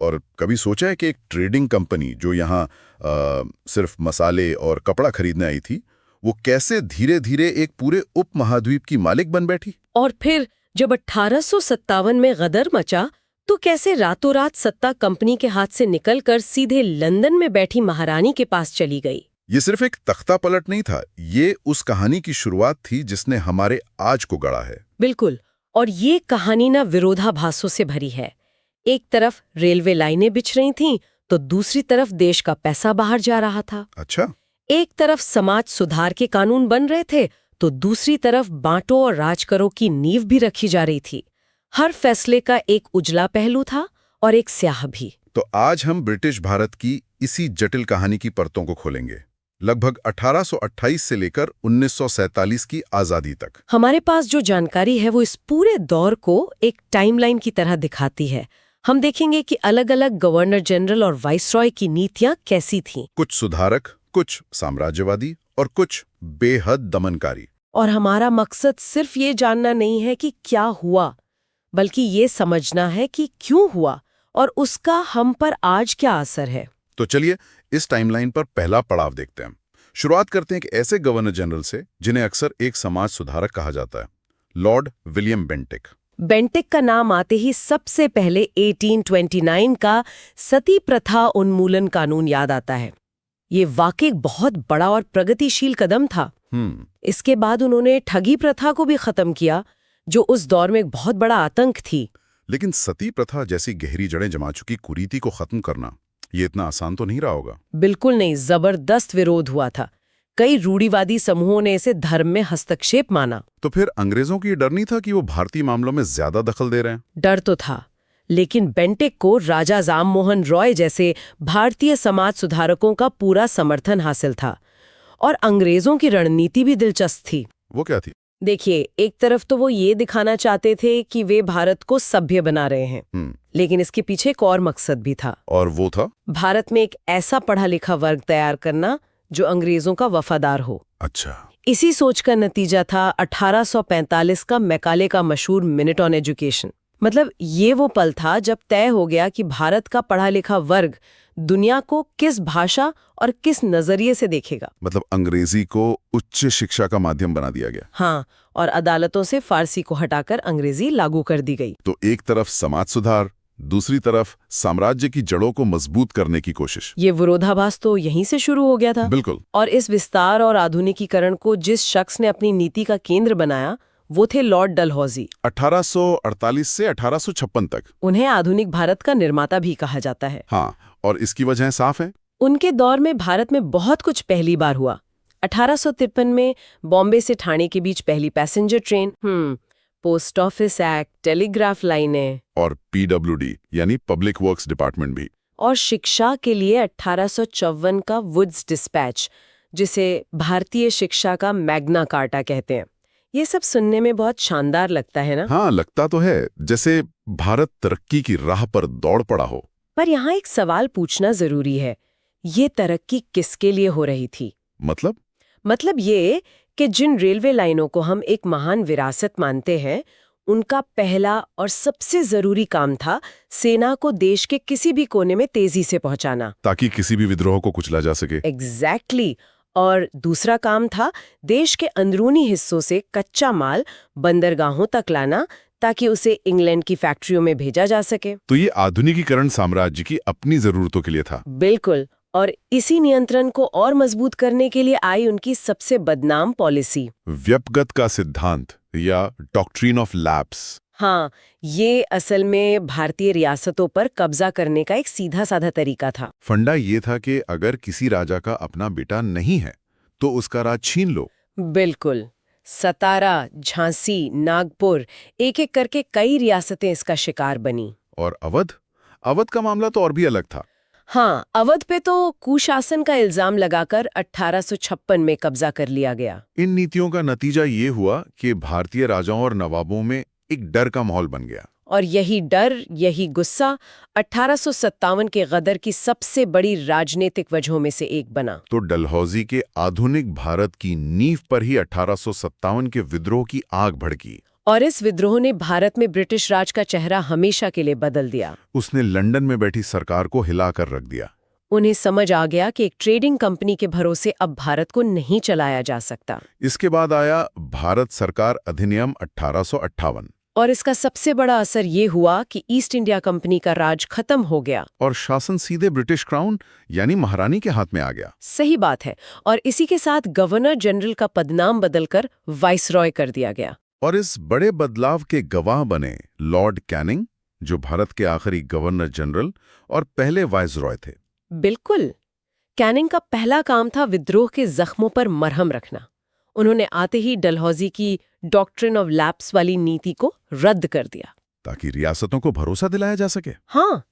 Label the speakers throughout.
Speaker 1: और कभी सोचा है कि एक ट्रेडिंग कंपनी जो यहाँ सिर्फ मसाले और कपड़ा खरीदने आई थी, वो कैसे धीरे धीरे एक पूरे उपमहाद्वीप की मालिक बन बैठी?
Speaker 2: और फिर जब 1857 में गदर मचा तो कैसे रातों रात सत्ता कंपनी के हाथ से निकलकर सीधे लंदन में बैठी महारानी के पास चली गई।
Speaker 1: ये सिर्फ एक तख्ता पलट नहीं था, ये उस कहानी की शुरुआत थी जिसने हमारे आज को गढ़ा है।
Speaker 2: बिल्कुल। और ये कहानी ना विरोधाभासों से भरी है। एक तरफ रेलवे लाइनें बिछ रही थीं, तो दूसरी तरफ देश का पैसा बाहर जा रहा था।
Speaker 1: अच्छा।
Speaker 2: एक तरफ समाज सुधार के कानून बन रहे थे, तो दूसरी तरफ बांटो और राज करो की नींव भी रखी जा रही थी। हर फैसले का एक उजला पहलू था और एक स्याह भी।
Speaker 1: तो आज हम ब्रिटिश भारत की इसी जटिल कहानी की परतों को खोलेंगे, लगभग 1828 से लेकर 1947 की आजादी तक।
Speaker 2: हमारे पास जो जानकारी है वो इस पूरे दौर को एक टाइमलाइन की तरह दिखाती है। हम देखेंगे कि अलग अलग गवर्नर जनरल और वाइसरॉय की नीतियां कैसी थीं।
Speaker 1: कुछ सुधारक, कुछ साम्राज्यवादी और कुछ बेहद दमनकारी।
Speaker 2: और हमारा मकसद सिर्फ ये जानना नहीं है कि क्या हुआ, बल्कि ये समझना है कि क्यों हुआ और उसका हम पर आज क्या असर है।
Speaker 1: तो चलिए इस टाइमलाइन पर पहला पड़ाव देखते हैं। शुरुआत करते हैं एक ऐसे गवर्नर जनरल से जिन्हें अक्सर एक समाज सुधारक कहा जाता है, लॉर्ड विलियम बेंटिक।
Speaker 2: बेंटिक का नाम आते ही सबसे पहले 1829 का सती प्रथा उन्मूलन कानून याद आता है। ये वाकई बहुत बड़ा और प्रगतिशील कदम था। इसके बाद उन्होंने ठगी प्रथा को भी खत्म किया, जो उस दौर में एक बहुत बड़ा आतंक थी।
Speaker 1: लेकिन सती प्रथा जैसी गहरी जड़ें जमा चुकी कुरीति को खत्म करना ये इतना आसान तो नहीं रहा होगा।
Speaker 2: बिल्कुल नहीं, जबरदस्त विरोध हुआ था। कई रूढ़िवादी समूहों ने इसे धर्म में हस्तक्षेप माना।
Speaker 1: तो फिर अंग्रेजों की डर नहीं था कि वो भारतीय मामलों में ज्यादा दखल दे रहे हैं?
Speaker 2: डर तो था, लेकिन बेंटिक को राजा राम मोहन रॉय जैसे भारतीय समाज सुधारकों का पूरा समर्थन हासिल था। और अंग्रेजों की रणनीति भी दिलचस्प थी।
Speaker 1: वो क्या थी?
Speaker 2: देखिए, एक तरफ तो वो ये दिखाना चाहते थे कि वे भारत को सभ्य बना रहे हैं, लेकिन इसके पीछे एक और मकसद भी था।
Speaker 1: और वो था
Speaker 2: भारत में एक ऐसा पढ़ा लिखा वर्ग तैयार करना जो अंग्रेजों का वफादार हो।
Speaker 1: अच्छा।
Speaker 2: इसी सोच का नतीजा था 1845 का मैकाले का मशहूर मिनट ऑन एजुकेशन। मतलब ये वो पल था जब तय हो गया कि भारत का पढ़ा लिखा वर्ग दुनिया को किस भाषा और किस नजरिए से देखेगा।
Speaker 1: मतलब अंग्रेजी को उच्च शिक्षा का माध्यम बना दिया गया।
Speaker 2: हाँ, और अदालतों से फारसी को हटाकर अंग्रेजी लागू कर दी गई।
Speaker 1: तो एक तरफ समाज सुधार, दूसरी तरफ साम्राज्य की जड़ों को मजबूत करने की कोशिश।
Speaker 2: ये विरोधाभास तो यहीं से शुरू हो गया था।
Speaker 1: बिल्कुल।
Speaker 2: और इस विस्तार और आधुनिकीकरण को जिस शख्स ने अपनी नीति का केंद्र बनाया वो थे लॉर्ड डलहौजी।
Speaker 1: 1848 से 1856 तक।
Speaker 2: उन्हें आधुनिक भारत का निर्माता भी कहा जाता है।
Speaker 1: हाँ, और इसकी वजह साफ है।
Speaker 2: उनके दौर में भारत में बहुत कुछ पहली बार हुआ। 1853 में बॉम्बे से ठाणे के बीच पहली passenger train, post office act, telegraph लाइनें
Speaker 1: और पीडब्ल्यूडी यानी पब्लिक वर्क्स डिपार्टमेंट भी।
Speaker 2: और शिक्षा के लिए 1854 का वुड्स डिस्पैच, जिसे भारतीय शिक्षा का मैग्ना कार्टा कहते हैं। ये सब सुनने में बहुत शानदार लगता है ना?
Speaker 1: हाँ, लगता तो है जैसे भारत तरक्की की राह पर दौड़ पड़ा हो।
Speaker 2: पर यहाँ एक सवाल पूछना जरूरी है, ये तरक्की किसके लिए हो रही थी? मतलब ये कि जिन रेलवे लाइनों को हम एक महान विरासत मानते हैं, उनका पहला और सबसे जरूरी काम था सेना को देश के किसी भी कोने में तेजी से पहुंचाना,
Speaker 1: ताकि किसी भी विद्रोह को कुचला जा सके।
Speaker 2: एग्जैक्टली। और दूसरा काम था देश के अंदरूनी हिस्सों से कच्चा माल बंदरगाहों तक लाना, ताकि उसे इंग्लैंड की फैक्ट्रियों में भेजा जा सके।
Speaker 1: तो ये आधुनिकीकरण साम्राज्य की अपनी जरूरतों के लिए था।
Speaker 2: बिल्कुल। और इसी नियंत्रण को और मजबूत करने के लिए आई उनकी सबसे बदनाम पॉलिसी,
Speaker 1: व्यपगत का सिद्धांत या डॉक्ट्रिन ऑफ लैप्स।
Speaker 2: हाँ, ये असल में भारतीय रियासतों पर कब्जा करने का एक सीधा साधा तरीका था।
Speaker 1: फंडा ये था कि अगर किसी राजा का अपना बेटा नहीं है तो उसका राज छीन लो।
Speaker 2: बिल्कुल। सतारा, झांसी, नागपुर, एक एक करके कई रियासतें इसका शिकार बनी।
Speaker 1: और अवध का मामला तो और भी अलग था।
Speaker 2: हाँ, अवध पे तो कुशासन का इल्जाम लगाकर 1856 में कब्जा कर लिया गया।
Speaker 1: इन नीतियों का नतीजा ये हुआ कि भारतीय राजाओं और नवाबों में एक डर का माहौल बन गया।
Speaker 2: और यही डर, यही गुस्सा 1857 के गदर की सबसे बड़ी राजनीतिक वजहों में से एक बना।
Speaker 1: तो डलहौजी के आधुनिक भारत की नींव पर ही 1857 के विद्रोह की आग भड़की।
Speaker 2: और इस विद्रोह ने भारत में ब्रिटिश राज का चेहरा हमेशा के लिए बदल दिया।
Speaker 1: उसने लंदन में बैठी सरकार को हिलाकर रख दिया।
Speaker 2: उन्हें समझ आ गया कि एक ट्रेडिंग कंपनी के भरोसे अब भारत को नहीं चलाया जा सकता।
Speaker 1: इसके बाद आया भारत सरकार अधिनियम 1858।
Speaker 2: और इसका सबसे बड़ा असर ये हुआ कि ईस्ट इंडिया कंपनी का राज खत्म हो गया
Speaker 1: और शासन सीधे ब्रिटिश क्राउन यानी महारानी के हाथ में आ गया।
Speaker 2: सही बात है। और इसी के साथ गवर्नर जनरल का पदनाम बदलकर वाइसरॉय कर दिया गया।
Speaker 1: और इस बड़े बदलाव के गवाह बने लॉर्ड कैनिंग, जो भारत के आखिरी गवर्नर जनरल और पहले वाइसरॉय थे।
Speaker 2: बिल्कुल। कैनिंग का पहला काम था विद्रोह के जख्मों पर मरहम रखना। उन्होंने आते ही डलहौजी की डॉक्ट्रिन ऑफ लैप्स वाली नीति को रद्द कर दिया,
Speaker 1: ताकि रियासतों को भरोसा दिलाया जा सके।
Speaker 2: हाँ,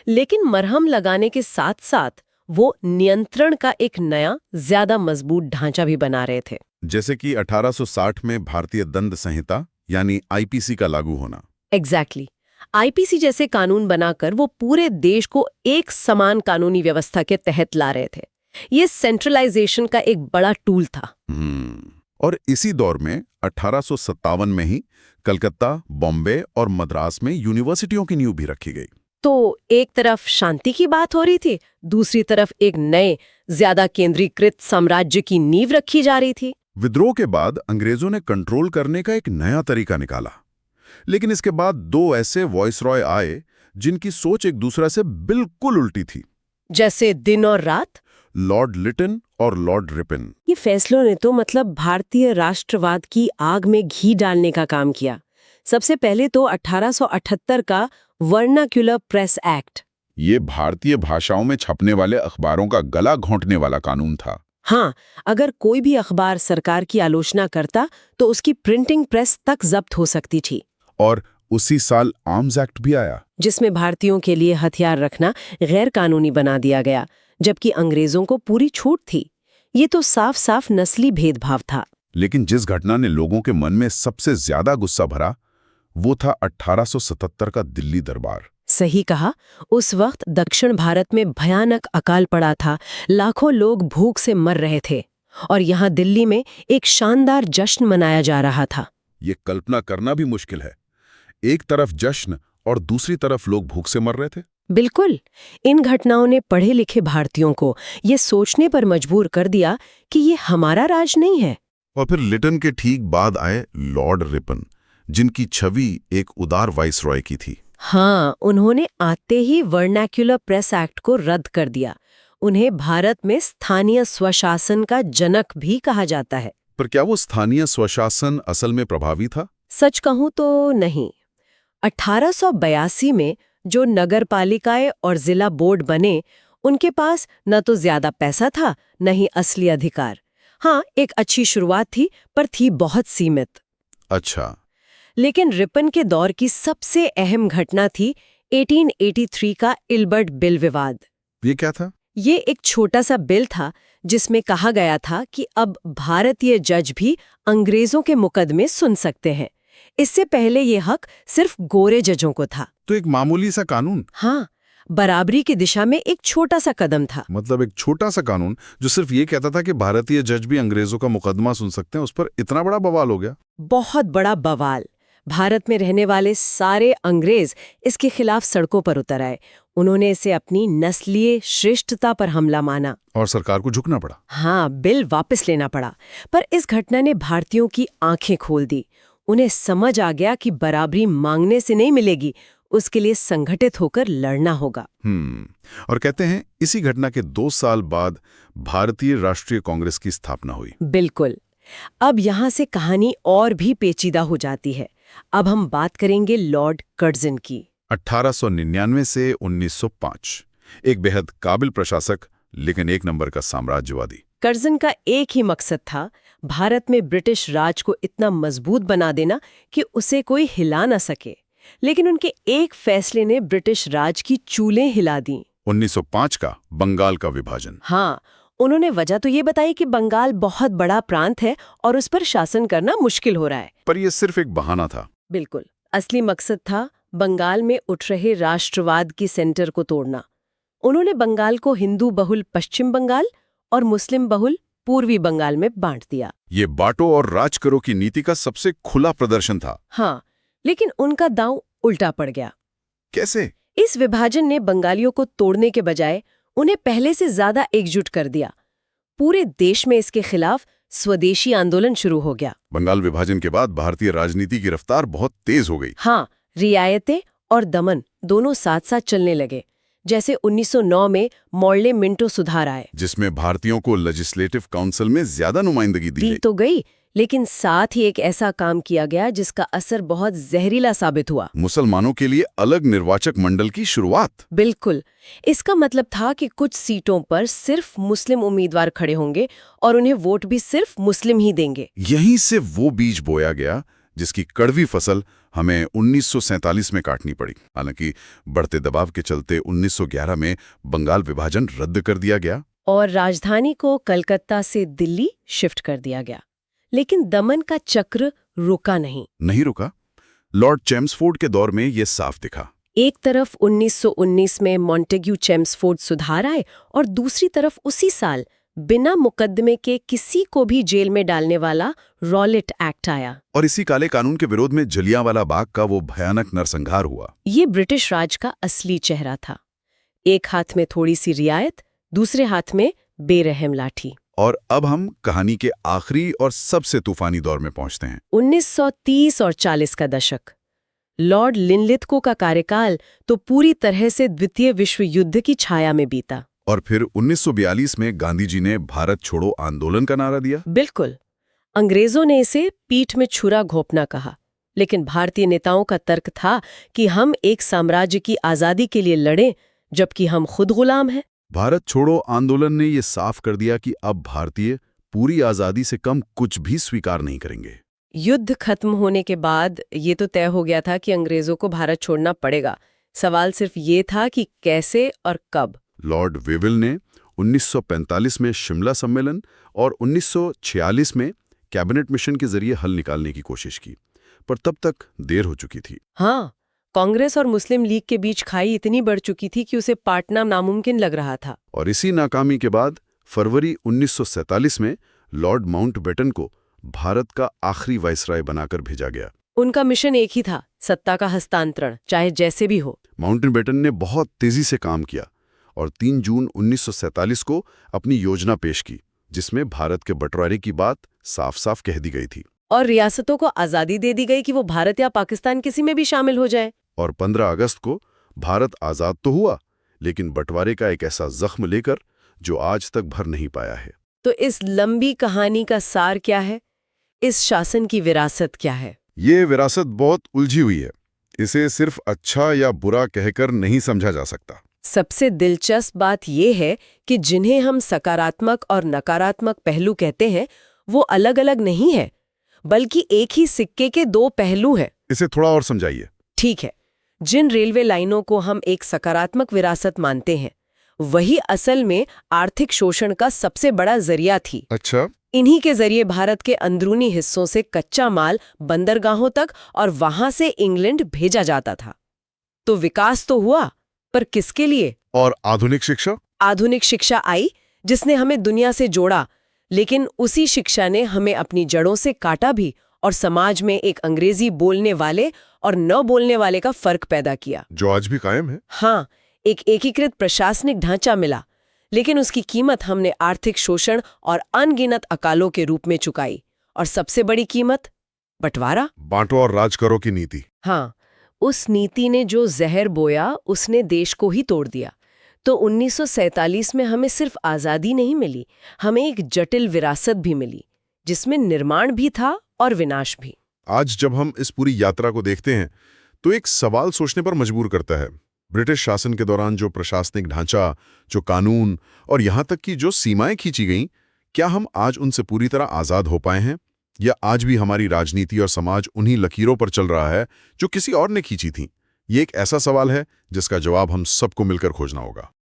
Speaker 2: लेकिन मरहम लगाने के साथ साथ वो नियंत्रण का एक नया, ज्यादा मजबूत ढांचा भी बना रहे थे।
Speaker 1: जैसे कि 1860 में भारतीय दंड संहिता यानी आईपीसी का लागू होना।
Speaker 2: एग्जैक्टली। आईपीसी जैसे कानून बनाकर वो पूरे देश को एक समान कानूनी व्यवस्था के तहत ला रहे थे। ये सेंट्रलाइजेशन का एक बड़ा टूल था।
Speaker 1: और इसी दौर में 1857 में ही कलकत्ता, बॉम्बे और मद्रास में यूनिवर्सिटियों की नींव भी रखी गई।
Speaker 2: तो एक तरफ शांति की बात हो रही थी, दूसरी तरफ एक नए, ज्यादा केंद्रीकृत साम्राज्य की नींव रखी जा रही थी।
Speaker 1: विद्रोह के बाद अंग्रेजों ने कंट्रोल करने का एक नया तरीका निकाला, लेकिन इसके बाद दो ऐसे वॉइसरॉय आए जिनकी सोच एक दूसरे से बिल्कुल उल्टी थी।
Speaker 2: जैसे दिन और रात।
Speaker 1: लॉर्ड लिटन और लॉर्ड रिपन।
Speaker 2: ये फैसलों ने तो मतलब भारतीय राष्ट्रवाद की आग में घी डालने का काम किया। सबसे पहले तो 1878 का वर्नाक्युलर प्रेस एक्ट।
Speaker 1: ये भारतीय भाषाओं में छपने वाले अखबारों का गला घोंटने वाला कानून था।
Speaker 2: हाँ, अगर कोई भी अखबार सरकार की आलोचना करता तो उसकी प्रिंटिंग प्रेस तक जब्त हो सकती थी।
Speaker 1: और उसी साल आर्म्स एक्ट भी आया,
Speaker 2: जिसमें भारतीयों के लिए हथियार रखना गैर कानूनी बना दिया गया, जबकि अंग्रेजों को पूरी छूट थी। ये तो साफ साफ नस्ली भेदभाव था।
Speaker 1: लेकिन जिस घटना ने लोगों के मन में सबसे ज्यादा गुस्सा भरा, वो था 1877 का दिल्ली दरबार।
Speaker 2: सही कहा। उस वक्त दक्षिण भारत में भयानक अकाल पड़ा था, लाखों लोग भूख से मर रहे थे, और यहाँ दिल्ली में एक शानदार जश्न मनाया जा रहा था।
Speaker 1: ये कल्पना करना भी मुश्किल है, एक तरफ जश्न और दूसरी तरफ लोग भूख से मर रहे थे।
Speaker 2: बिल्कुल। इन घटनाओं ने पढ़े लिखे भारतीयों को ये सोचने पर मजबूर कर दिया कि ये हमारा राज नहीं है।
Speaker 1: और फिर लिटन के ठीक बाद आए लॉर्ड रिपन, जिनकी छवि एक उदार वाइसरॉय की थी।
Speaker 2: हाँ, उन्होंने आते ही वर्नाक्युलर प्रेस एक्ट को रद्द कर दिया। उन्हें भारत में स्थानीय स्वशासन का जनक भी कहा जाता है।
Speaker 1: पर क्या वो स्थानीय स्वशासन असल में प्रभावी था?
Speaker 2: सच कहूं तो नहीं। 1882 में जो नगर पालिकाएं और जिला बोर्ड बने, उनके पास न तो ज्यादा पैसा था, न ही असली अधिकार। हाँ, एक अच्छी शुरुआत थी, पर थी बहुत सीमित।
Speaker 1: अच्छा।
Speaker 2: लेकिन रिपन के दौर की सबसे अहम घटना थी 1883 का इल्बर्ट बिल विवाद।
Speaker 1: ये क्या था?
Speaker 2: ये एक छोटा सा बिल था जिसमें कहा गया था कि अब भारतीय जज भी अंग्रेजों के मुकदमे सुन सकते हैं। इससे पहले ये हक सिर्फ गोरे जजों को था।
Speaker 1: तो एक मामूली सा कानून।
Speaker 2: हाँ, बराबरी की दिशा में एक छोटा सा कदम था।
Speaker 1: मतलब एक छोटा सा कानून जो सिर्फ ये कहता था कि भारतीय जज भी अंग्रेजों का मुकदमा सुन सकते हैं, उस पर इतना बड़ा बवाल हो गया।
Speaker 2: बहुत बड़ा बवाल। भारत में रहने वाले सारे अंग्रेज इसके खिलाफ सड़कों पर उतर आए। उन्होंने इसे अपनी नस्लीय श्रेष्ठता पर हमला माना
Speaker 1: और सरकार को झुकना पड़ा।
Speaker 2: हाँ, बिल वापस लेना पड़ा। पर इस घटना ने भारतीयों की आंखें खोल दी। उन्हें समझ आ गया कि बराबरी मांगने से नहीं मिलेगी, उसके लिए संगठित होकर लड़ना होगा।
Speaker 1: और कहते हैं इसी घटना के 2 साल बाद भारतीय राष्ट्रीय कांग्रेस की स्थापना हुई।
Speaker 2: बिल्कुल। अब यहाँ से कहानी और भी पेचीदा हो जाती है। अब हम बात करेंगे लॉर्ड कर्जन की।
Speaker 1: 1899 से 1905। एक बेहद काबिल प्रशासक, लेकिन एक नंबर का साम्राज्यवादी।
Speaker 2: कर्जन का एक ही मकसद था, भारत में ब्रिटिश राज को इतना मजबूत बना देना कि उसे कोई हिला न सके। लेकिन उनके एक फैसले ने ब्रिटिश राज की चूलें हिला दी।
Speaker 1: 1905 का बंगाल का विभाजन।
Speaker 2: हाँ, उन्होंने वजह तो ये बताई कि बंगाल बहुत बड़ा प्रांत है और उस पर शासन करना मुश्किल हो रहा है।
Speaker 1: पर यह सिर्फ एक बहाना था।
Speaker 2: बिल्कुल। असली मकसद था बंगाल में उठ रहे राष्ट्रवाद की सेंटर को तोड़ना। उन्होंने बंगाल को हिंदू बहुल पश्चिम बंगाल और मुस्लिम बहुल पूर्वी बंगाल में बांट दिया।
Speaker 1: ये बांटो और राज करो की नीति का सबसे खुला प्रदर्शन था।
Speaker 2: हाँ, लेकिन उनका दांव उल्टा पड़ गया।
Speaker 1: कैसे?
Speaker 2: इस विभाजन ने बंगालियों को तोड़ने के बजाय उन्हें पहले से ज्यादा एकजुट कर दिया। पूरे देश में इसके खिलाफ स्वदेशी आंदोलन शुरू हो गया।
Speaker 1: बंगाल विभाजन के बाद भारतीय राजनीति की रफ्तार बहुत तेज हो गई।
Speaker 2: हाँ, रियायतें और दमन दोनों साथ साथ चलने लगे। जैसे 1909 में मॉडले मिंटो सुधार आए,
Speaker 1: जिसमें भारतीयों को लेजिस्लेटिव काउंसिल में ज्यादा नुमाइंदगी दी
Speaker 2: तो गई, लेकिन साथ ही एक ऐसा काम किया गया जिसका असर बहुत जहरीला साबित हुआ।
Speaker 1: मुसलमानों के लिए अलग निर्वाचक मंडल की शुरुआत।
Speaker 2: बिल्कुल। इसका मतलब था कि कुछ सीटों पर सिर्फ मुस्लिम उम्मीदवार खड़े होंगे और उन्हें वोट भी सिर्फ मुस्लिम ही देंगे।
Speaker 1: यहीं से वो बीज बोया गया जिसकी कड़वी फसल हमें 1947 में काटनी पड़ी। हालांकि बढ़ते दबाव के चलते 1911 में बंगाल विभाजन रद्द कर दिया गया
Speaker 2: और राजधानी को कलकत्ता से दिल्ली शिफ्ट कर दिया गया। लेकिन दमन का चक्र रुका नहीं
Speaker 1: रुका। लॉर्ड चेम्सफोर्ड के दौर में ये साफ दिखा।
Speaker 2: एक तरफ 1919 में मॉन्टेग्यू चेम्सफोर्ड सुधार आए और दूसरी तरफ उसी साल बिना मुकदमे के किसी को भी जेल में डालने वाला रॉलेट एक्ट आया।
Speaker 1: और इसी काले कानून के विरोध में जलियांवाला बाग का वो भयानक नरसंहार हुआ।
Speaker 2: ये ब्रिटिश राज का असली चेहरा था। एक हाथ में थोड़ी सी रियायत, दूसरे हाथ में बेरहम लाठी।
Speaker 1: और अब हम कहानी के आखिरी और सबसे तूफानी दौर में पहुंचते हैं।
Speaker 2: 1930 और 40 का दशक। लॉर्ड लिनलिथगो का कार्यकाल तो पूरी तरह से द्वितीय विश्व युद्ध की छाया में बीता।
Speaker 1: और फिर 1942 में गांधी जी ने भारत छोड़ो आंदोलन का नारा दिया।
Speaker 2: बिल्कुल। अंग्रेजों ने इसे पीठ में छुरा घोंपना कहा, लेकिन भारतीय नेताओं का तर्क था कि हम एक साम्राज्य की आजादी के लिए लड़ें, जबकि हम खुद गुलाम हैं।
Speaker 1: भारत छोड़ो आंदोलन ने ये साफ कर दिया कि अब भारतीय पूरी आजादी से कम कुछ भी स्वीकार नहीं करेंगे।
Speaker 2: युद्ध खत्म होने के बाद ये तो तय हो गया था कि अंग्रेजों को भारत छोड़ना पड़ेगा। सवाल सिर्फ ये था कि कैसे और कब।
Speaker 1: लॉर्ड वेविल ने 1945 में शिमला सम्मेलन और 1946 में कैबिनेट मिशन के जरिए हल निकालने की कोशिश की, पर तब तक देर हो चुकी थी।
Speaker 2: हाँ, कांग्रेस और मुस्लिम लीग के बीच खाई इतनी बढ़ चुकी थी कि उसे पाटना नामुमकिन लग रहा था।
Speaker 1: और इसी नाकामी के बाद फरवरी 1947 में लॉर्ड माउंटबेटन को भारत का आखिरी वाइसराय बनाकर भेजा गया।
Speaker 2: उनका मिशन एक ही था, सत्ता का हस्तांतरण, चाहे जैसे भी हो।
Speaker 1: माउंटबेटन ने बहुत तेजी से काम किया और 3 जून 1947 को अपनी योजना पेश की, जिसमें भारत के बंटवारे की बात साफ साफ कह दी गई थी।
Speaker 2: और रियासतों को आजादी दे दी गई कि वो भारत या पाकिस्तान किसी में भी शामिल हो जाए।
Speaker 1: और 15 अगस्त को भारत आजाद तो हुआ, लेकिन बंटवारे का एक ऐसा जख्म लेकर जो आज तक भर नहीं पाया है।
Speaker 2: तो इस लंबी कहानी का सार क्या है? इस शासन की विरासत क्या है?
Speaker 1: ये विरासत बहुत उलझी हुई है। इसे सिर्फ अच्छा या बुरा कहकर नहीं समझा जा सकता।
Speaker 2: सबसे दिलचस्प बात यह है कि जिन्हें हम सकारात्मक और नकारात्मक पहलू कहते हैं, वो अलग अलग नहीं है, बल्कि एक ही सिक्के के 2 पहलू हैं।
Speaker 1: इसे थोड़ा और समझाइए।
Speaker 2: ठीक है। जिन रेलवे लाइनों को हम एक सकारात्मक विरासत मानते हैं, वही असल में आर्थिक शोषण का सबसे बड़ा जरिया थी।
Speaker 1: अच्छा।
Speaker 2: इन्हीं के जरिए भारत के अंदरूनी हिस्सों से कच्चा माल बंदरगाहों तक और वहां से इंग्लैंड भेजा जाता था। तो विकास तो हुआ, पर किसके लिए?
Speaker 1: और आधुनिक शिक्षा?
Speaker 2: आधुनिक शिक्षा आई जिसने हमें दुनिया से जोड़ा, लेकिन उसी शिक्षा ने हमें अपनी जड़ों से काटा भी और समाज में एक अंग्रेजी बोलने वाले और न बोलने वाले का फर्क पैदा किया,
Speaker 1: जो आज भी कायम है।
Speaker 2: हाँ, एक एकीकृत प्रशासनिक ढांचा मिला, लेकिन उसकी कीमत हमने आर्थिक शोषण और अनगिनत अकालों के रूप में चुकाई। और सबसे बड़ी कीमत बंटवारा,
Speaker 1: बांटो और राज करो की नीति।
Speaker 2: हाँ, उस नीति ने जो जहर बोया उसने देश को ही तोड़ दिया। तो 1947 में हमें सिर्फ आज़ादी नहीं मिली, हमें एक जटिल विरासत भी मिली, जिसमें निर्माण भी था और विनाश भी।
Speaker 1: आज जब हम इस पूरी यात्रा को देखते हैं तो एक सवाल सोचने पर मजबूर करता है। ब्रिटिश शासन के दौरान जो प्रशासनिक ढांचा, जो कानून और यहाँ तक कि जो सीमाएं खींची गईं, क्या हम आज उनसे पूरी तरह आज़ाद हो पाए हैं? या आज भी हमारी राजनीति और समाज उन्हीं लकीरों पर चल रहा है जो किसी और ने खींची थी? ये एक ऐसा सवाल है जिसका जवाब हम सबको मिलकर खोजना होगा।